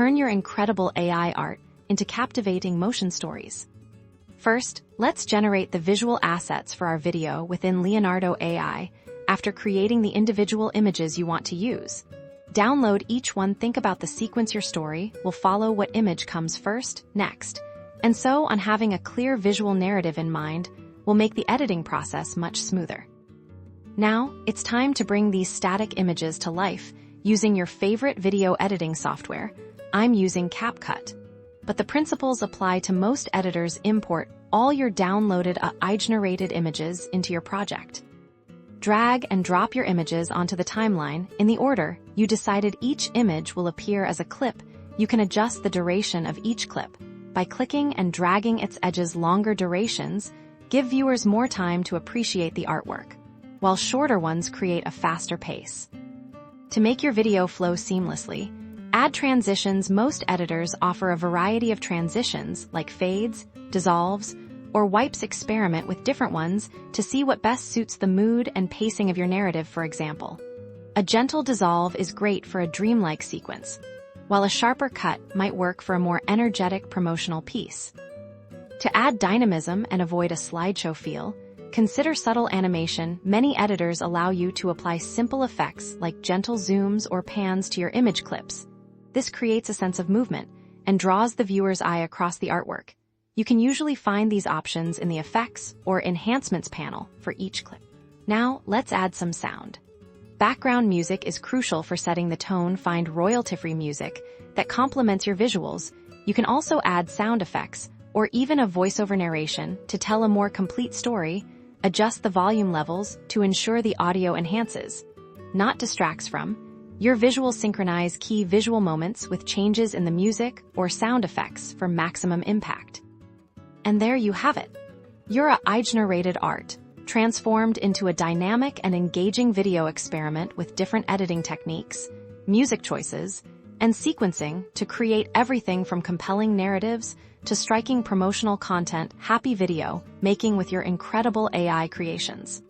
Turn your incredible AI art into captivating motion stories. First, let's generate the visual assets for our video within Leonardo AI after creating the individual images you want to use. Download each one. Think about the sequence your story will follow, what image comes first, next, and so on. Having a clear visual narrative in mind will make the editing process much smoother. Now, it's time to bring these static images to life using your favorite video editing software. I'm using CapCut. But the principles apply to most editors. Import all your downloaded AI-generated images into your project. Drag and drop your images onto the timeline in the order you decided. Each image will appear as a clip. You can adjust the duration of each clip by clicking and dragging its edges. Longer durations give viewers more time to appreciate the artwork, while shorter ones create a faster pace. To make your video flow seamlessly, add transitions. Most editors offer a variety of transitions like fades, dissolves, or wipes. Experiment with different ones to see what best suits the mood and pacing of your narrative. For example, a gentle dissolve is great for a dreamlike sequence, while a sharper cut might work for a more energetic promotional piece. To add dynamism and avoid a slideshow feel, consider subtle animation. Many editors allow you to apply simple effects like gentle zooms or pans to your image clips. This creates a sense of movement and draws the viewer's eye across the artwork. You can usually find these options in the Effects or Enhancements panel for each clip. Now, let's add some sound. Background music is crucial for setting the tone. Find royalty-free music that complements your visuals. You can also add sound effects or even a voiceover narration to tell a more complete story. Adjust the volume levels to ensure the audio enhances, not distracts from, your visual. Synchronize key visual moments with changes in the music or sound effects for maximum impact. And there you have it. Your AI-generated art, transformed into a dynamic and engaging video. Experiment with different editing techniques, music choices, and sequencing to create everything from compelling narratives to striking promotional content. Happy video making with your incredible AI creations.